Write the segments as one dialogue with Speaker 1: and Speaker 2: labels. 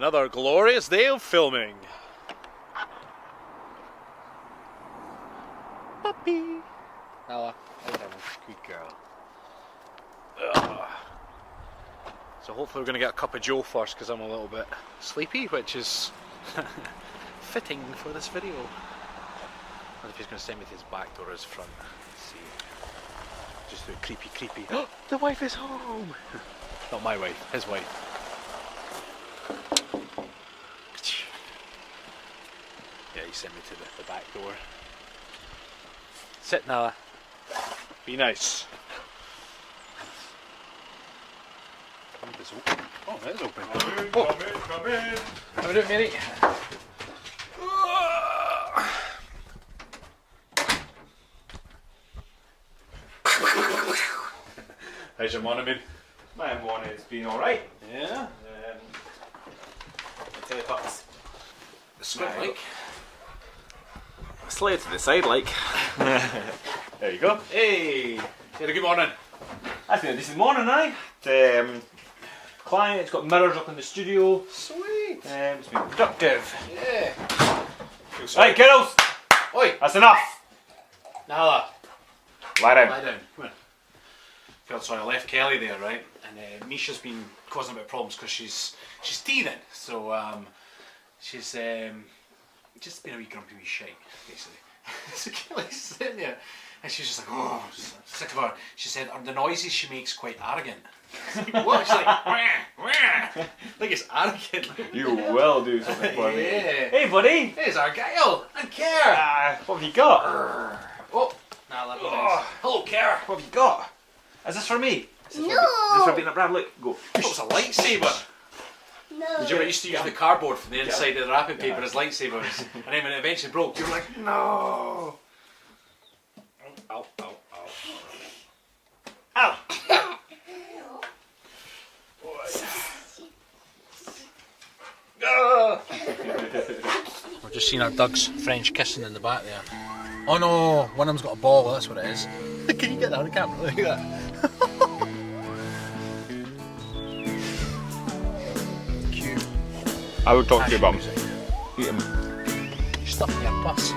Speaker 1: Another glorious day of filming. Puppy. Ella, good girl. Ugh. So hopefully we're going to get a cup of Joe first because I'm a little bit sleepy, which is fitting for this video. I wonder if he's going to send me to his back door or his front. Let's see. Just do it creepy. Oh, the wife is home! Not my wife, his wife. Yeah, he sent me to the back door. Sit, Nala. Be nice. It's open. Oh, it is open. Come in. How are we doing, Mary? How's your morning been?
Speaker 2: My morning has been alright.
Speaker 1: Yeah?
Speaker 2: Tell you what,
Speaker 1: Squint like.
Speaker 2: slide to the side like.
Speaker 1: There you go. Hey! Had a good morning.
Speaker 2: That's been a decent morning, aye. Client's got mirrors up in the studio.
Speaker 1: Sweet.
Speaker 2: It's been productive.
Speaker 1: Yeah.
Speaker 2: Right, girls!
Speaker 1: Oi!
Speaker 2: That's enough!
Speaker 1: Nala.
Speaker 2: Lie down.
Speaker 1: Lie down. Come on. Felt sorry, I left Kelly there, right? And Misha's been causing a bit of problems because she's teething. So she's just been a wee grumpy wee shite, basically. So Kelly's sitting there and she's just like, oh, I'm sick of her. She said the noises she makes quite arrogant. What? She's like, wah, wah. Like it's arrogant.
Speaker 2: You will do something for me.
Speaker 1: Yeah.
Speaker 2: Hey, buddy!
Speaker 1: There's Argyle and Care.
Speaker 2: What have you got?
Speaker 1: Oh, Nala, nice. Hello, Care.
Speaker 2: What have you got? Is this for me? Is this for being a brand? Look, go.
Speaker 1: It was a lightsaber.
Speaker 3: No.
Speaker 1: Did you ever used to use the cardboard from the inside of the wrapping paper as lightsabers? And then when it eventually broke, you were like, no! Ow, ow, ow. Ow! We're just seeing our Doug's French kissing in the back there. Oh no, one of them's got a ball, that's what it is. Can you get that on the camera? Look at that. Cute.
Speaker 2: I would talk to your bum. Eat him.
Speaker 1: Stuff in your bus.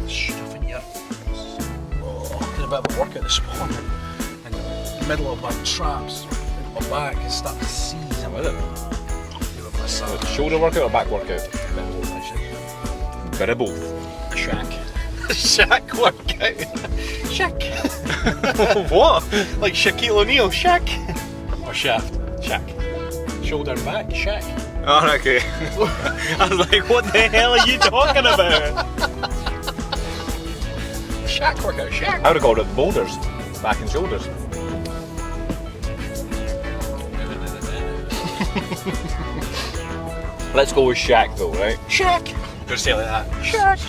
Speaker 1: Stuff in your... Oh, I did a bit of a workout this morning. In the middle of my traps, my back is starting to seize.
Speaker 2: How is it?
Speaker 1: Massage.
Speaker 2: Shoulder workout or back workout? Bit of both.
Speaker 1: Shack. Shack workout. Shack.
Speaker 2: What?
Speaker 1: Like Shaquille O'Neal. Shack. Or shaft. Shack. Shoulder and back. Shack.
Speaker 2: Oh, okay. I was like, what the hell are you talking about?
Speaker 1: Shack workout. Shack.
Speaker 2: I would have called it boulders. Back and shoulders. Let's go with Shaq though, right?
Speaker 1: Shack. I'm gonna say it like that. Shack.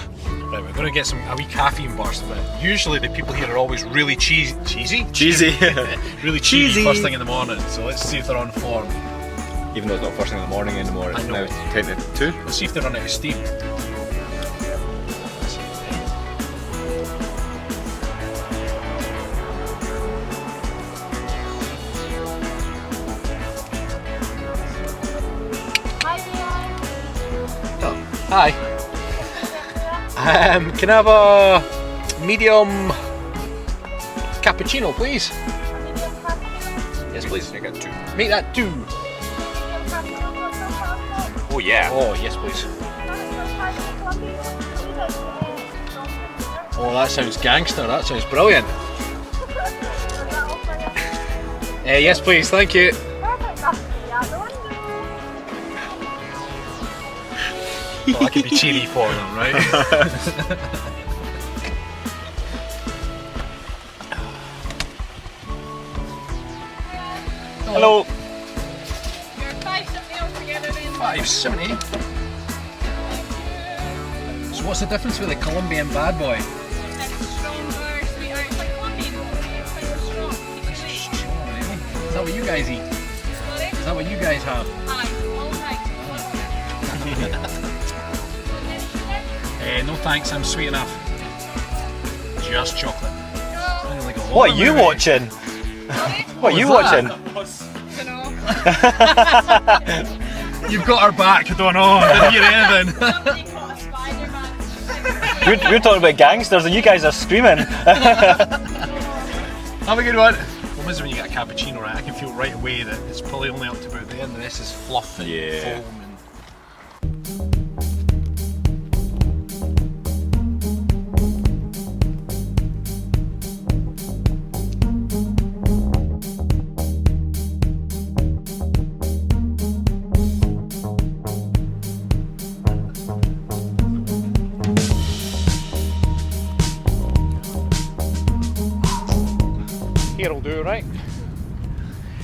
Speaker 1: Right, we're going to get a wee caffeine burst, but usually the people here are always really cheesy. Really cheesy first thing in the morning, so let's see if they're on form.
Speaker 2: Even though it's not first thing in the morning anymore, it's now 10 to 2.
Speaker 1: Let's see if they're running out of steam. Oh, hi. Can I have a medium cappuccino, please? Yes, please.
Speaker 2: I got 2.
Speaker 1: Make that 2.
Speaker 2: Oh yeah.
Speaker 1: Oh, yes, please. Oh, that sounds gangster. That sounds brilliant. Yes, please. Thank you. Well, I could be cheery for them, right?
Speaker 2: Hello.
Speaker 3: You're $5.70 altogether then.
Speaker 1: $5.70. So what's the difference with the Colombian bad boy?
Speaker 3: It's stronger, sweeter. It's like coffee. It's strong.
Speaker 1: Is that what you guys eat?
Speaker 3: Sorry?
Speaker 1: Is that what you guys have?
Speaker 3: Aye, all right.
Speaker 1: No thanks, I'm sweet enough. Just chocolate. Sounding like a
Speaker 2: What are you
Speaker 1: horror movie.
Speaker 2: watching?
Speaker 3: Sorry?
Speaker 2: What are you
Speaker 1: was that?
Speaker 2: watching?
Speaker 3: Dunno.
Speaker 1: You've got our back, I don't know, I didn't hear anything.
Speaker 3: Somebody caught a Spider-Man.
Speaker 2: We're talking about gangsters and you guys are screaming.
Speaker 1: Have a good one. Well, this is when you get a cappuccino, right? I can feel right away that it's probably only up to about there, and the rest is fluff and
Speaker 2: Yeah.
Speaker 1: foam. And... Here'll do, right?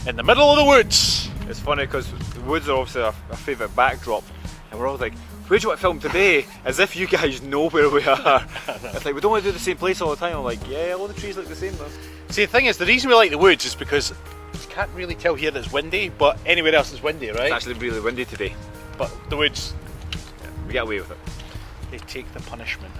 Speaker 1: In the middle of the woods.
Speaker 2: It's funny because the woods are obviously our favourite backdrop, and we're all like, where do you want to film today? As if you guys know where we are. It's like, we don't want to do the same place all the time. I'm like, yeah, all the trees look the same though.
Speaker 1: See, the thing is, the reason we like the woods is because you can't really tell here that it's windy, but anywhere else it's windy, right?
Speaker 2: It's actually really windy today.
Speaker 1: But the woods,
Speaker 2: We get away with it.
Speaker 1: they take the punishment.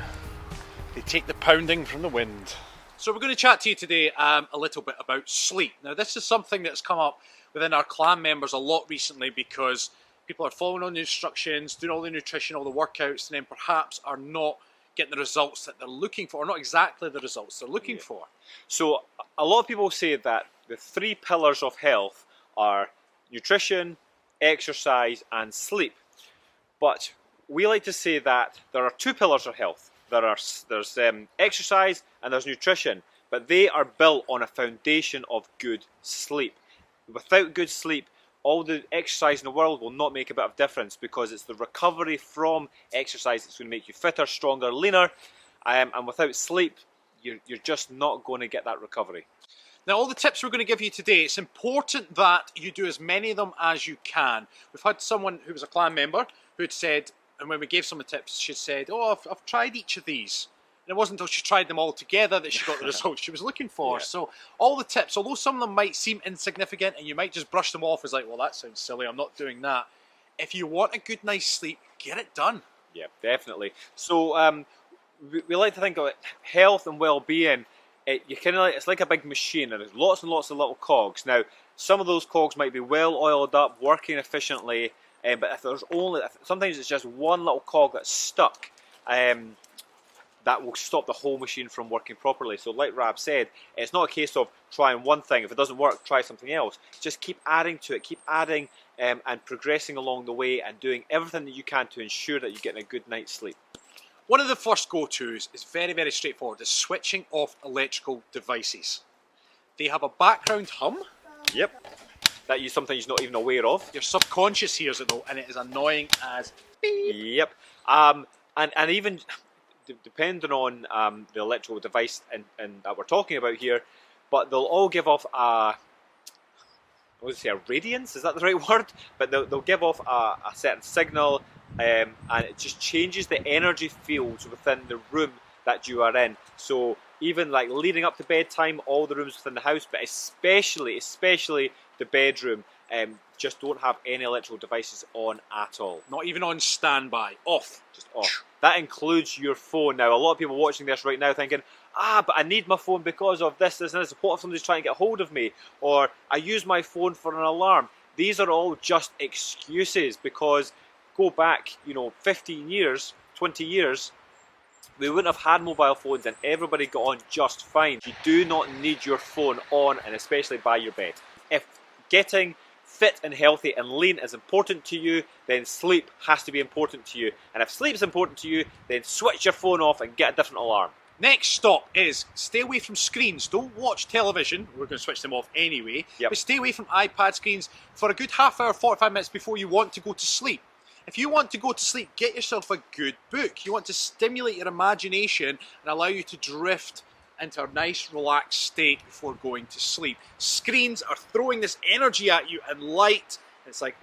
Speaker 1: They take the pounding from the wind. So we're going to chat to you today a little bit about sleep. Now this is something that's come up within our clan members a lot recently because people are following on the instructions, doing all the nutrition, all the workouts, and then perhaps are not getting the results that they're looking for, or not exactly the results they're looking for.
Speaker 2: So a lot of people say that the 3 pillars of health are nutrition, exercise and sleep. But we like to say that there are 2 pillars of health. There's exercise and there's nutrition, but they are built on a foundation of good sleep. Without good sleep, all the exercise in the world will not make a bit of difference because it's the recovery from exercise that's going to make you fitter, stronger, leaner, and without sleep, you're just not going to get that recovery.
Speaker 1: Now all the tips we're going to give you today, it's important that you do as many of them as you can. We've had someone who was a clan member who had said, and when we gave some of the tips, she said, oh, I've tried each of these. And it wasn't until she tried them all together that she got the results she was looking for.
Speaker 2: Yeah.
Speaker 1: So all the tips, although some of them might seem insignificant and you might just brush them off as like, well, that sounds silly, I'm not doing that. If you want a good night's sleep, get it done.
Speaker 2: Yeah, definitely. So we like to think of it, health and well-being. It's like a big machine, and there's lots and lots of little cogs. Now, some of those cogs might be well oiled up, working efficiently, but if there's sometimes it's just one little cog that's stuck. That will stop the whole machine from working properly. So like Rab said, it's not a case of trying one thing. If it doesn't work, try something else. Just keep adding to it, keep adding and progressing along the way and doing everything that you can to ensure that you're getting a good night's sleep.
Speaker 1: One of the first go-tos is very, very straightforward, is switching off electrical devices. They have a background hum.
Speaker 2: Yep. That you sometimes not even aware of.
Speaker 1: Your subconscious hears it though, and it is annoying as beep.
Speaker 2: Yep. And even depending on the electrical device and that we're talking about here, but they'll all give off a radiance, is that the right word? But they'll give off a certain signal, and it just changes the energy fields within the room that you are in. So even like leading up to bedtime, all the rooms within the house, but especially the bedroom, just don't have any electrical devices on at all.
Speaker 1: Not even on standby, off.
Speaker 2: Just off. That includes your phone. Now, a lot of people watching this right now thinking, but I need my phone because of this, and this. What if somebody's trying to get hold of me? Or I use my phone for an alarm. These are all just excuses because go back, 15 years, 20 years, we wouldn't have had mobile phones and everybody got on just fine. You do not need your phone on, and especially by your bed. If getting fit and healthy and lean is important to you, then sleep has to be important to you. And if sleep is important to you, then switch your phone off and get a different alarm.
Speaker 1: Next stop is stay away from screens. Don't watch television. We're going to switch them off anyway.
Speaker 2: Yep.
Speaker 1: But stay away from iPad screens for a good half hour, 45 minutes before you want to go to sleep. If you want to go to sleep, get yourself a good book. You want to stimulate your imagination and allow you to drift into a nice relaxed state before going to sleep. Screens are throwing this energy at you and light. It's like,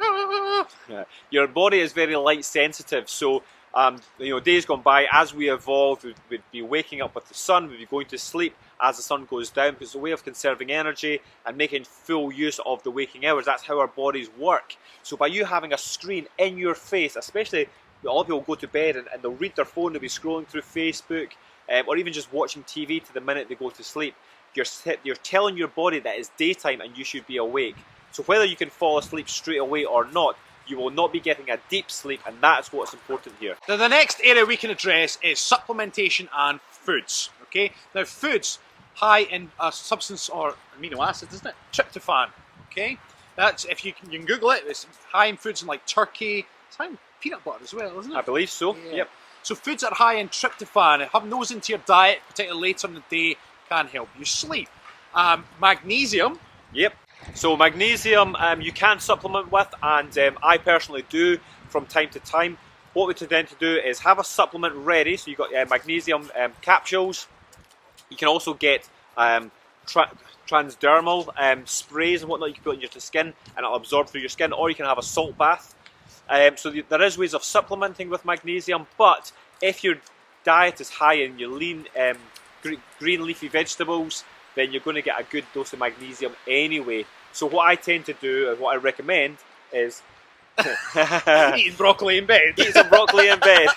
Speaker 2: Yeah. Your body is very light sensitive, so days gone by, as we evolved, we'd be waking up with the sun, we'd be going to sleep as the sun goes down, because it's a way of conserving energy and making full use of the waking hours. That's how our bodies work. So by you having a screen in your face, especially a lot of people go to bed and they'll read their phone, they'll be scrolling through Facebook, or even just watching TV to the minute they go to sleep. You're telling your body that it's daytime and you should be awake. So whether you can fall asleep straight away or not, you will not be getting a deep sleep, and that's what's important here.
Speaker 1: Now the next area we can address is supplementation and foods. Okay, now foods high in a substance or amino acids, isn't it? Tryptophan. Okay, that's if you can Google it. It's high in foods like turkey. It's high in peanut butter as well, isn't it?
Speaker 2: I believe so.
Speaker 1: Yeah.
Speaker 2: Yep.
Speaker 1: So foods that are high in tryptophan, having those into your diet, particularly later in the day, can help you sleep. Magnesium.
Speaker 2: Yep. So magnesium you can supplement with, and I personally do from time to time. What we tend to do is have a supplement ready. So you've got magnesium capsules. You can also get transdermal sprays and whatnot you can put on your skin, and it'll absorb through your skin, or you can have a salt bath. So there is ways of supplementing with magnesium, but if your diet is high in your lean green leafy vegetables, then you're going to get a good dose of magnesium anyway. So what I tend to do, and what I recommend, is
Speaker 1: Eating broccoli in bed.
Speaker 2: eat some broccoli in bed.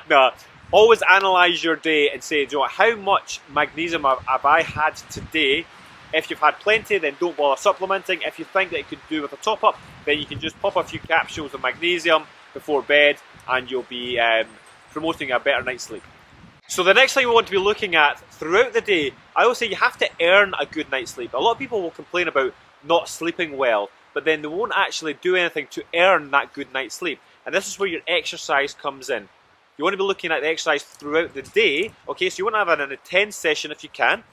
Speaker 2: No, always analyse your day and say, do you know what, how much magnesium have I had today? If you've had plenty, then don't bother supplementing. If you think that it could do with a top-up, then you can just pop a few capsules of magnesium before bed, and you'll be promoting a better night's sleep. So the next thing we want to be looking at throughout the day, I always say you have to earn a good night's sleep. A lot of people will complain about not sleeping well, but then they won't actually do anything to earn that good night's sleep. And this is where your exercise comes in. You want to be looking at the exercise throughout the day. Okay, so you want to have an intense session if you can,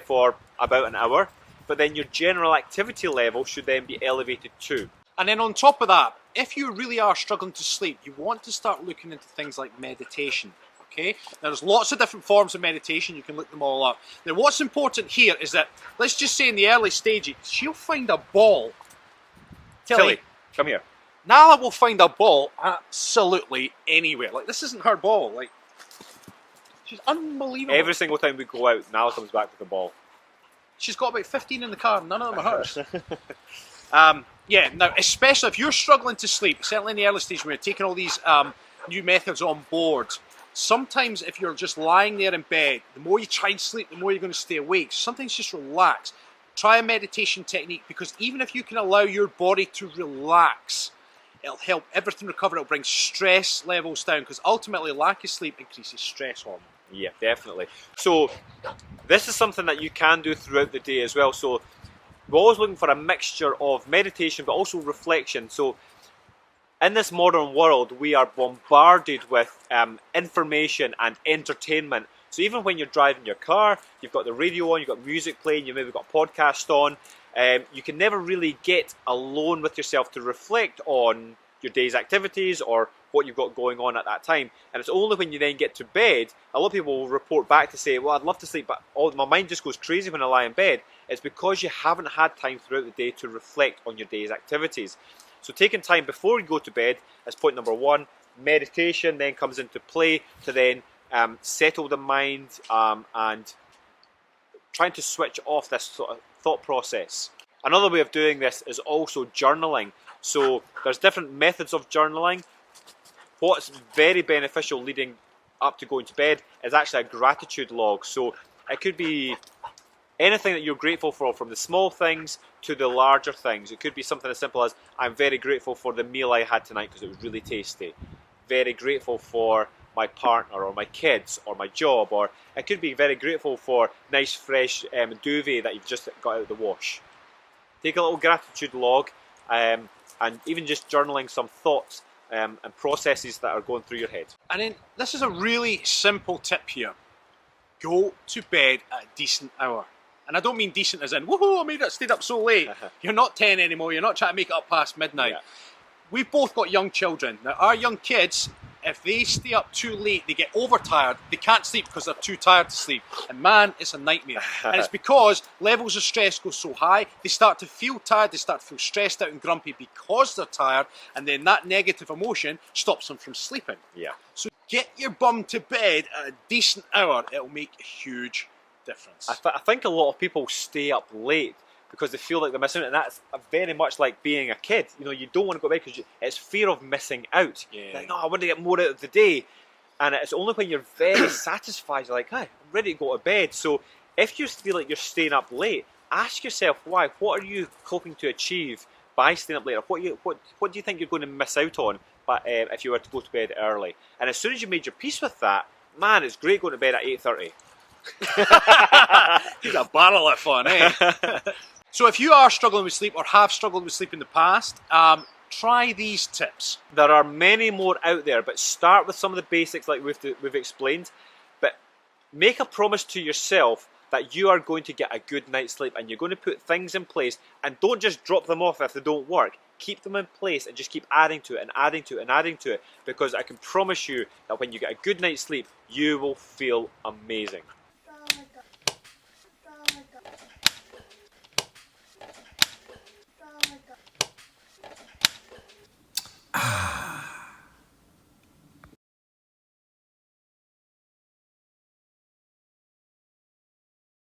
Speaker 2: for about an hour, but then your general activity level should then be elevated too.
Speaker 1: And then on top of that, if you really are struggling to sleep, you want to start looking into things like meditation. Okay, now there's lots of different forms of meditation, you can look them all up. Now what's important here is that, let's just say in the early stages, she'll find a ball.
Speaker 2: Tilly, come here.
Speaker 1: Nala will find a ball absolutely anywhere. Like, this isn't her ball. Like, she's unbelievable.
Speaker 2: Every single time we go out, Nala comes back with a ball.
Speaker 1: She's got about 15 in the car, none of them are hers. Yeah, now, especially if you're struggling to sleep, certainly in the early stage when you're taking all these new methods on board, sometimes if you're just lying there in bed, the more you try and sleep, the more you're going to stay awake. Sometimes just relax. Try a meditation technique, because even if you can allow your body to relax, it'll help everything recover. It'll bring stress levels down, because ultimately lack of sleep increases stress hormone.
Speaker 2: Yeah, definitely. So this is something that you can do throughout the day as well. So we're always looking for a mixture of meditation but also reflection. So in this modern world, we are bombarded with information and entertainment. So even when you're driving your car, you've got the radio on, you've got music playing, you've maybe got a podcast on. You can never really get alone with yourself to reflect on your day's activities or what you've got going on at that time. And it's only when you then get to bed, a lot of people will report back to say, well, I'd love to sleep, but my mind just goes crazy when I lie in bed. It's because you haven't had time throughout the day to reflect on your day's activities. So taking time before you go to bed is point number one. Meditation then comes into play to then settle the mind and trying to switch off this sort of thought process. Another way of doing this is also journaling. So there's different methods of journaling. What's very beneficial leading up to going to bed is actually a gratitude log. So it could be anything that you're grateful for, from the small things to the larger things. It could be something as simple as, I'm very grateful for the meal I had tonight because it was really tasty. Very grateful for my partner or my kids or my job. Or it could be very grateful for nice fresh duvet that you've just got out of the wash. Take a little gratitude log and even just journaling some thoughts and processes that are going through your head.
Speaker 1: And then this is a really simple tip here. Go to bed at a decent hour. And I don't mean decent as in, woohoo, I stayed up so late. You're not 10 anymore, you're not trying to make it up past midnight.
Speaker 2: Yeah.
Speaker 1: We've both got young children. Now our young kids, if they stay up too late, they get overtired. They can't sleep because they're too tired to sleep. And man, it's a nightmare. And it's because levels of stress go so high, they start to feel tired, they start to feel stressed out and grumpy because they're tired, and then that negative emotion stops them from sleeping.
Speaker 2: Yeah.
Speaker 1: So get your bum to bed at a decent hour. It'll make a huge difference.
Speaker 2: I think a lot of people stay up late because they feel like they're missing out, and that's very much like being a kid. You know, you don't want to go to bed because it's fear of missing out.
Speaker 1: Yeah.
Speaker 2: Like, no, I want to get more out of the day. And it's only when you're very satisfied, you're like, hey, I'm ready to go to bed. So if you feel like you're staying up late, ask yourself why. What are you hoping to achieve by staying up later? What do you think you're going to miss out on if you were to go to bed early? And as soon as you made your peace with that, man, it's great going to bed at 8:30.
Speaker 1: He's a barrel of fun, eh? So if you are struggling with sleep or have struggled with sleep in the past, try these tips.
Speaker 2: There are many more out there, but start with some of the basics like we've explained. But make a promise to yourself that you are going to get a good night's sleep, and you're going to put things in place, and don't just drop them off if they don't work. Keep them in place and just keep adding to it and adding to it and adding to it, because I can promise you that when you get a good night's sleep, you will feel amazing.